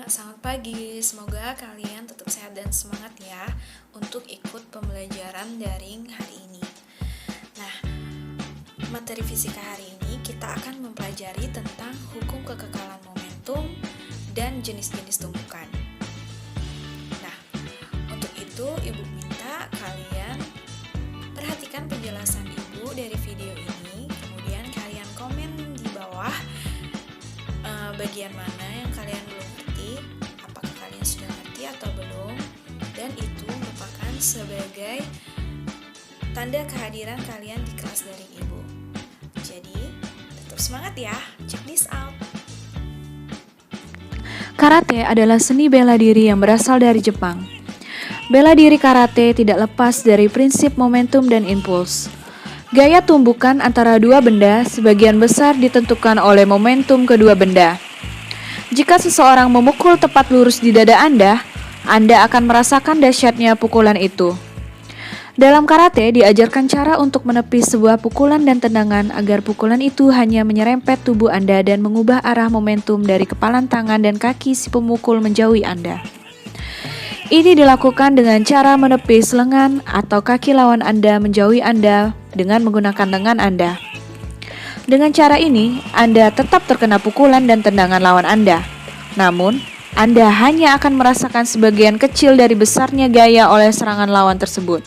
Selamat pagi. Semoga kalian tetap sehat dan semangat ya untuk ikut pembelajaran daring hari ini. Nah, materi fisika hari ini kita akan mempelajari tentang hukum kekekalan momentum dan jenis-jenis tumbukan. Nah, untuk itu Ibu minta kalian perhatikan penjelasan Ibu dari video ini, kemudian kalian komen di bawah bagian mana yang kalian belum ngerti, apakah kalian sudah ngerti atau belum, dan itu merupakan sebagai tanda kehadiran kalian di kelas daring Ibu. Jadi, tetap semangat ya, check this out. Karate adalah seni bela diri yang berasal dari Jepang. Bela diri karate tidak lepas dari prinsip momentum dan impuls. Gaya tumbukan antara dua benda sebagian besar ditentukan oleh momentum kedua benda. Jika seseorang memukul tepat lurus di dada Anda akan merasakan dahsyatnya pukulan itu. Dalam karate diajarkan cara untuk menepis sebuah pukulan dan tendangan agar pukulan itu hanya menyerempet tubuh Anda dan mengubah arah momentum dari kepalan tangan dan kaki si pemukul menjauhi Anda. Ini dilakukan dengan cara menepis lengan atau kaki lawan Anda menjauhi Anda dengan menggunakan lengan Anda. Dengan cara ini, Anda tetap terkena pukulan dan tendangan lawan Anda. Namun, Anda hanya akan merasakan sebagian kecil dari besarnya gaya oleh serangan lawan tersebut.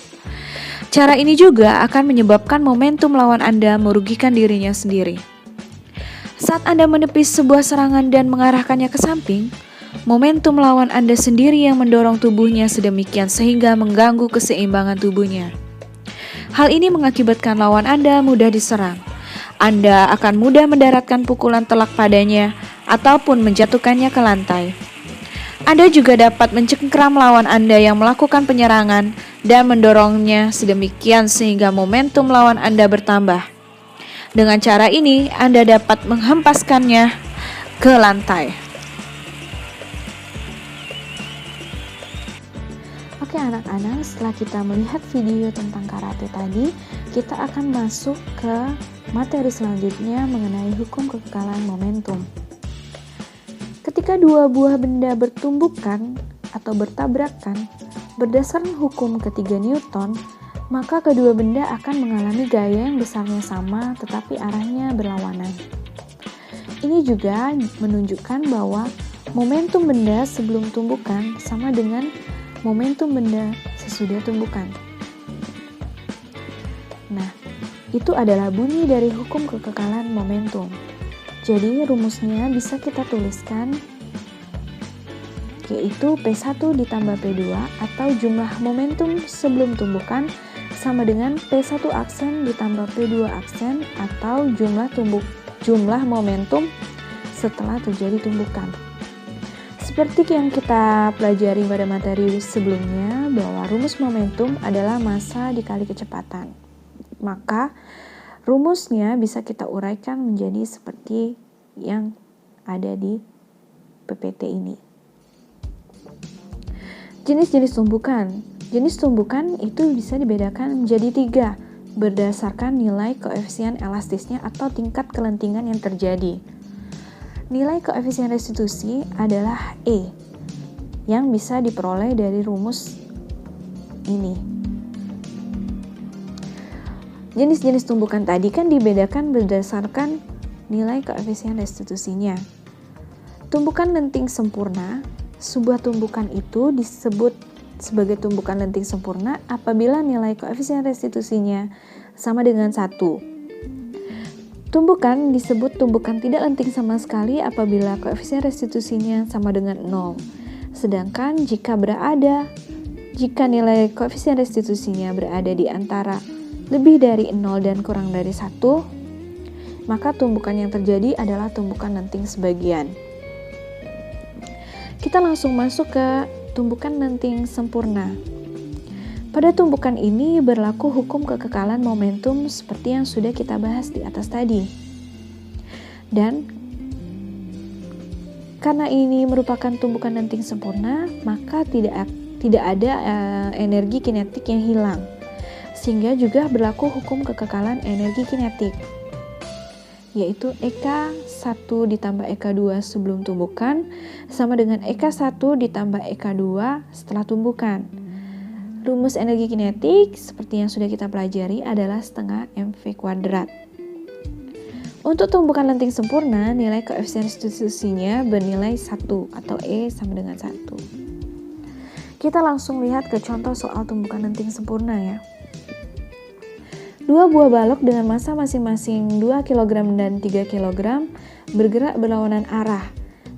Cara ini juga akan menyebabkan momentum lawan Anda merugikan dirinya sendiri. Saat Anda menepis sebuah serangan dan mengarahkannya ke samping, momentum lawan Anda sendiri yang mendorong tubuhnya sedemikian sehingga mengganggu keseimbangan tubuhnya. Hal ini mengakibatkan lawan Anda mudah diserang. Anda akan mudah mendaratkan pukulan telak padanya ataupun menjatuhkannya ke lantai. Anda juga dapat mencengkram lawan Anda yang melakukan penyerangan dan mendorongnya sedemikian sehingga momentum lawan Anda bertambah. Dengan cara ini, Anda dapat menghempaskannya ke lantai. Oke anak-anak, setelah kita melihat video tentang karate tadi, kita akan masuk ke materi selanjutnya mengenai hukum kekekalan momentum. Ketika dua buah benda bertumbukan atau bertabrakan, berdasarkan hukum ketiga Newton, maka kedua benda akan mengalami gaya yang besarnya sama tetapi arahnya berlawanan. Ini juga menunjukkan bahwa momentum benda sebelum tumbukan sama dengan momentum benda sesudah tumbukan. Nah, itu adalah bunyi dari hukum kekekalan momentum. Jadi, rumusnya bisa kita tuliskan yaitu P1 ditambah P2 atau jumlah momentum sebelum tumbukan sama dengan P1 aksen ditambah P2 aksen atau jumlah momentum setelah terjadi tumbukan. Seperti yang kita pelajari pada materi sebelumnya, bahwa rumus momentum adalah massa dikali kecepatan. Maka, rumusnya bisa kita uraikan menjadi seperti yang ada di PPT ini. Jenis-jenis tumbukan. Jenis tumbukan itu bisa dibedakan menjadi 3 berdasarkan nilai koefisien elastisnya atau tingkat kelentingan yang terjadi. Nilai koefisien restitusi adalah E yang bisa diperoleh dari rumus ini. Jenis-jenis tumbukan tadi kan dibedakan berdasarkan nilai koefisien restitusinya. Tumbukan lenting sempurna, sebuah tumbukan itu disebut sebagai tumbukan lenting sempurna apabila nilai koefisien restitusinya sama dengan 1. Tumbukan disebut tumbukan tidak lenting sama sekali apabila koefisien restitusinya sama dengan 0. Sedangkan jika nilai koefisien restitusinya berada di antara lebih dari 0 dan kurang dari 1, maka tumbukan yang terjadi adalah tumbukan lenting sebagian. Kita langsung masuk ke tumbukan lenting sempurna. Pada tumbukan ini berlaku hukum kekekalan momentum seperti yang sudah kita bahas di atas tadi. Dan karena ini merupakan tumbukan lenting sempurna, maka tidak ada energi kinetik yang hilang. Sehingga juga berlaku hukum kekekalan energi kinetik, yaitu EK EK1 ditambah EK2 sebelum tumbukan sama dengan EK1 ditambah EK2 setelah tumbukan. Rumus energi kinetik seperti yang sudah kita pelajari adalah setengah mv kuadrat. Untuk tumbukan lenting sempurna, nilai koefisien restitusinya bernilai 1 atau E sama dengan 1. Kita langsung lihat ke contoh soal tumbukan lenting sempurna ya. Dua buah balok dengan massa masing-masing 2 kg dan 3 kg bergerak berlawanan arah,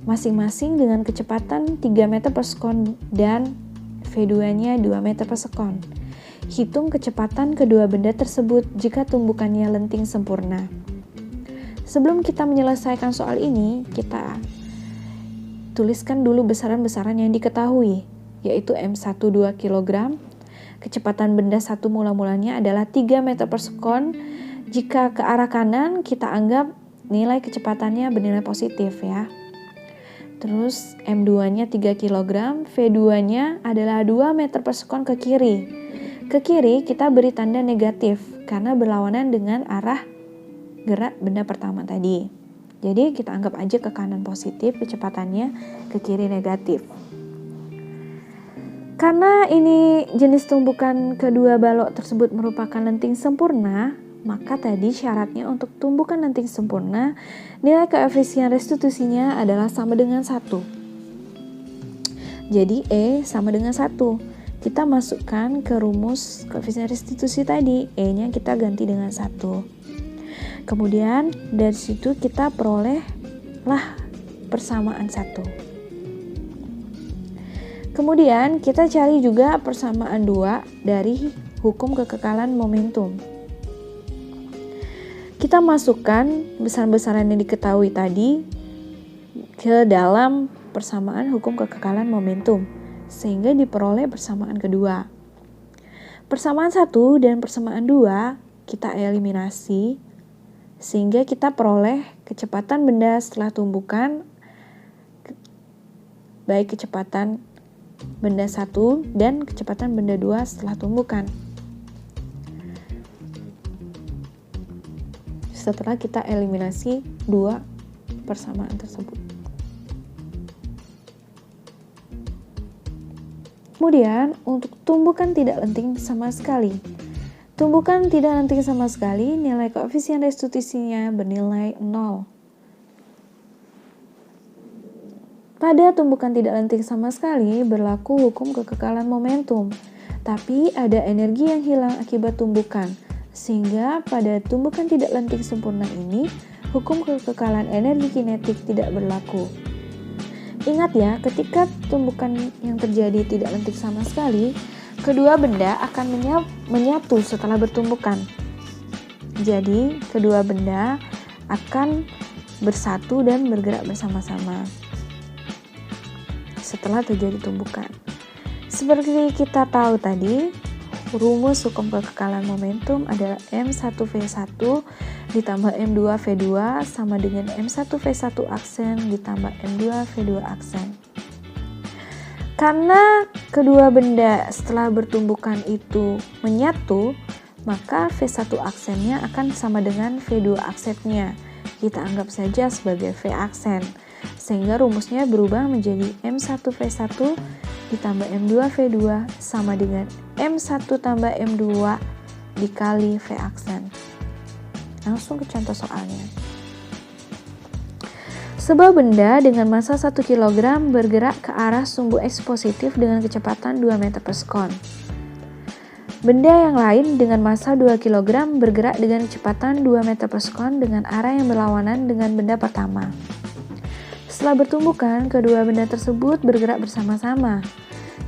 masing-masing dengan kecepatan 3 meter per sekon dan V2-nya 2 meter per sekon. Hitung kecepatan kedua benda tersebut jika tumbukannya lenting sempurna. Sebelum kita menyelesaikan soal ini, kita tuliskan dulu besaran-besaran yang diketahui, yaitu M1 2 kg, kecepatan benda satu mula-mulanya adalah 3 meter per sekon. Jika ke arah kanan, kita anggap nilai kecepatannya bernilai positif ya. Terus M2-nya 3 kg, V2-nya adalah 2 meter per sekon ke kiri. Ke kiri kita beri tanda negatif karena berlawanan dengan arah gerak benda pertama tadi. Jadi kita anggap aja ke kanan positif, kecepatannya ke kiri negatif. Karena ini jenis tumbukan kedua balok tersebut merupakan lenting sempurna, maka tadi syaratnya untuk tumbukan lenting sempurna, nilai koefisien restitusinya adalah sama dengan 1. Jadi E sama dengan 1. Kita masukkan ke rumus koefisien restitusi tadi, E-nya kita ganti dengan 1. Kemudian dari situ kita perolehlah persamaan 1. Kemudian kita cari juga persamaan 2 dari hukum kekekalan momentum. Kita masukkan besaran-besaran yang diketahui tadi ke dalam persamaan hukum kekekalan momentum, sehingga diperoleh persamaan kedua. Persamaan 1 dan persamaan 2 kita eliminasi, sehingga kita peroleh kecepatan benda setelah tumbukan, baik kecepatan benda 1 dan kecepatan benda 2 setelah tumbukan. Setelah kita eliminasi 2 persamaan tersebut. Kemudian untuk tumbukan tidak lenting sama sekali. Tumbukan tidak lenting sama sekali, nilai koefisien restitusinya bernilai 0. Pada tumbukan tidak lenting sama sekali berlaku hukum kekekalan momentum, tapi ada energi yang hilang akibat tumbukan, sehingga pada tumbukan tidak lenting sempurna ini, hukum kekekalan energi kinetik tidak berlaku. Ingat ya, ketika tumbukan yang terjadi tidak lenting sama sekali, kedua benda akan menyatu setelah bertumbukan. Jadi, kedua benda akan bersatu dan bergerak bersama-sama setelah terjadi tumbukan. Seperti kita tahu tadi, rumus hukum kekekalan momentum adalah M1V1 ditambah M2V2 sama dengan M1V1 aksen ditambah M2V2 aksen. Karena kedua benda setelah bertumbukan itu menyatu, maka V1 aksennya akan sama dengan V2 aksennya. Kita anggap saja sebagai V aksen. Sehingga rumusnya berubah menjadi M1V1 ditambah M2V2 sama dengan M1 tambah M2 dikali V aksen. Langsung ke contoh soalnya. Sebuah benda dengan massa 1 kg bergerak ke arah sumbu X positif dengan kecepatan 2 meter per sekon. Benda yang lain dengan massa 2 kg bergerak dengan kecepatan 2 meter per sekon dengan arah yang berlawanan dengan benda pertama. Setelah bertumbukan, kedua benda tersebut bergerak bersama-sama.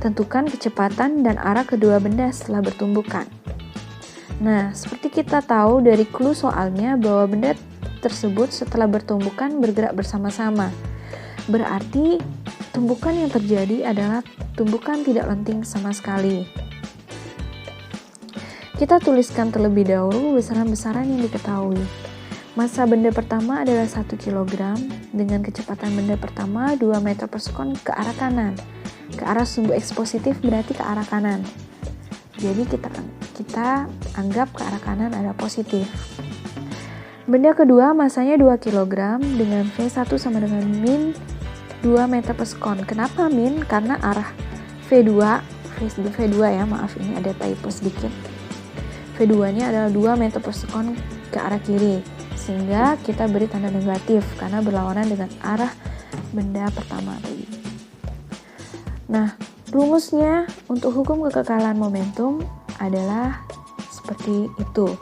Tentukan kecepatan dan arah kedua benda setelah bertumbukan. Nah, seperti kita tahu dari clue soalnya bahwa benda tersebut setelah bertumbukan bergerak bersama-sama. Berarti tumbukan yang terjadi adalah tumbukan tidak lenting sama sekali. Kita tuliskan terlebih dahulu besaran-besaran yang diketahui. Massa benda pertama adalah 1 kg dengan kecepatan benda pertama 2 meter per sekon ke arah kanan. Ke arah sumbu X positif berarti ke arah kanan. Jadi kita anggap ke arah kanan ada positif. Benda kedua masanya 2 kg dengan V1 sama dengan min 2 meter per sekon. Kenapa min? Karena arah V2 ya, maaf ini ada typo sedikit. V2 nya adalah 2 meter per sekon ke arah kiri, sehingga kita beri tanda negatif karena berlawanan dengan arah benda pertama tadi. Nah, rumusnya untuk hukum kekekalan momentum adalah seperti itu.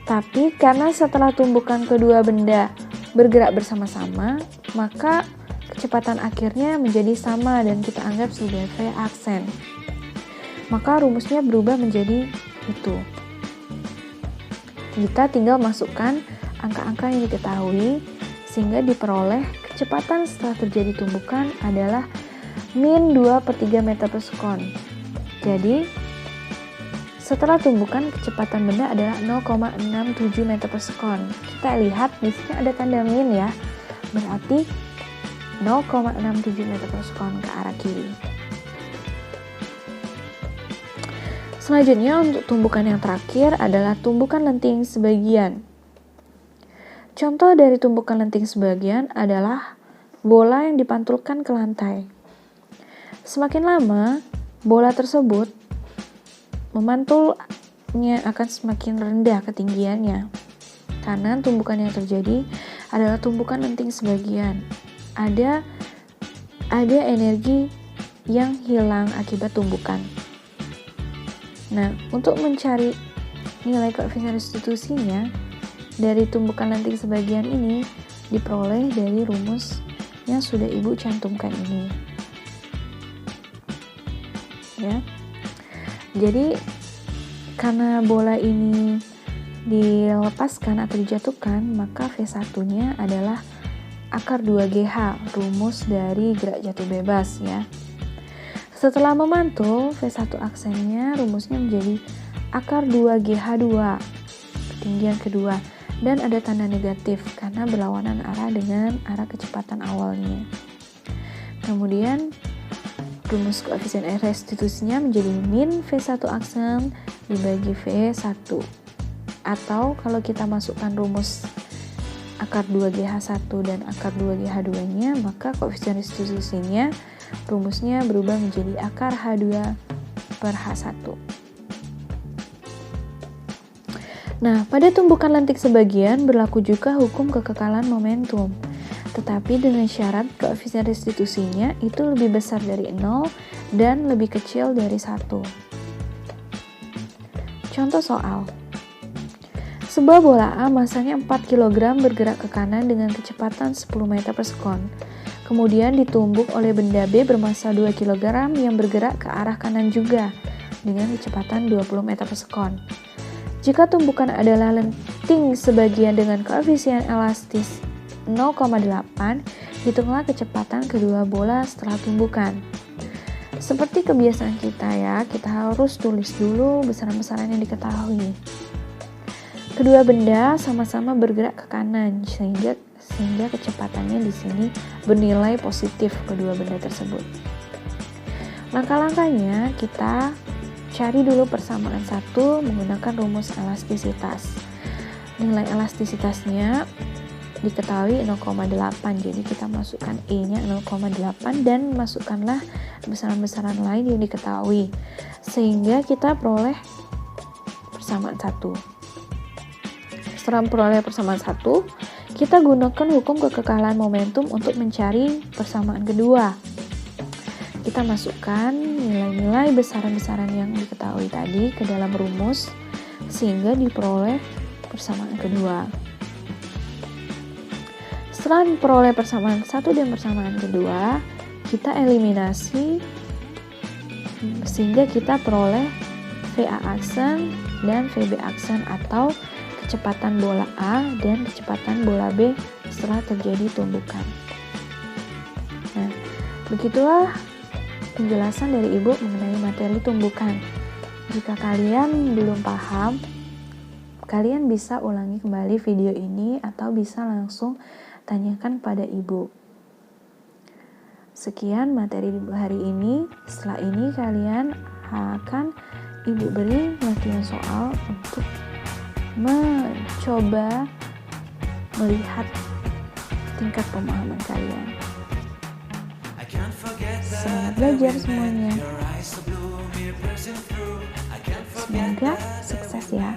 Tapi karena setelah tumbukan kedua benda bergerak bersama-sama, maka kecepatan akhirnya menjadi sama dan kita anggap sebagai V aksen. Maka rumusnya berubah menjadi itu. Kita tinggal masukkan angka-angka yang diketahui sehingga diperoleh kecepatan setelah terjadi tumbukan adalah min 2/3 meter per sekon. Jadi setelah tumbukan, kecepatan benda adalah 0,67 meter per sekon. Kita lihat di sini ada tanda min ya, berarti 0,67 meter per sekon ke arah kiri. Selanjutnya untuk tumbukan yang terakhir adalah tumbukan lenting sebagian. Contoh dari tumbukan lenting sebagian adalah bola yang dipantulkan ke lantai. Semakin lama, bola tersebut memantulnya akan semakin rendah ketinggiannya karena tumbukan yang terjadi adalah tumbukan lenting sebagian. Ada energi yang hilang akibat tumbukan. Nah, untuk mencari nilai koefisien restitusinya dari tumbukan lenting sebagian ini diperoleh dari rumus yang sudah Ibu cantumkan ini. Ya. Jadi karena bola ini dilepaskan atau dijatuhkan, maka V1-nya adalah akar 2GH, rumus dari gerak jatuh bebas ya. Setelah memantul, V1 aksennya rumusnya menjadi akar 2GH2, ketinggian kedua, dan ada tanda negatif karena berlawanan arah dengan arah kecepatan awalnya. Kemudian rumus koefisien restitusinya menjadi min V1 aksen dibagi V1. Atau kalau kita masukkan rumus akar 2GH1 dan akar 2GH2-nya, maka koefisien restitusinya rumusnya berubah menjadi akar H2 per H1. Nah, pada tumbukan lenting sebagian berlaku juga hukum kekekalan momentum. Tetapi dengan syarat koefisien restitusinya itu lebih besar dari 0 dan lebih kecil dari 1. Contoh soal. Sebuah bola A masanya 4 kg bergerak ke kanan dengan kecepatan 10 meter per sekon. Kemudian ditumbuk oleh benda B bermassa 2 kg yang bergerak ke arah kanan juga dengan kecepatan 20 meter per sekon. Jika tumbukan adalah lenting sebagian dengan koefisien elastis 0,8, hitunglah kecepatan kedua bola setelah tumbukan. Seperti kebiasaan kita ya, kita harus tulis dulu besaran-besaran yang diketahui. Kedua benda sama-sama bergerak ke kanan sehingga kecepatannya di sini bernilai positif kedua benda tersebut. Langkah-langkahnya kita cari dulu persamaan satu menggunakan rumus elastisitas. Nilai elastisitasnya diketahui 0,8, jadi kita masukkan E-nya 0,8 dan masukkanlah besaran-besaran lain yang diketahui sehingga kita peroleh persamaan 1. Setelah peroleh persamaan 1, kita gunakan hukum kekekalan momentum untuk mencari persamaan kedua. Kita masukkan nilai-nilai besaran-besaran yang diketahui tadi ke dalam rumus sehingga diperoleh persamaan kedua. Setelah memperoleh persamaan satu dan persamaan kedua, kita eliminasi sehingga kita peroleh VA aksen dan VB aksen atau kecepatan bola A dan kecepatan bola B setelah terjadi tumbukan. Nah, begitulah penjelasan dari Ibu mengenai materi tumbukan. Jika kalian belum paham, kalian bisa ulangi kembali video ini atau bisa langsung tanyakan pada Ibu. Sekian materi hari ini. Setelah ini kalian akan Ibu beri latihan soal untuk mencoba melihat tingkat pemahaman kalian. Semangat belajar semuanya. Semoga sukses ya.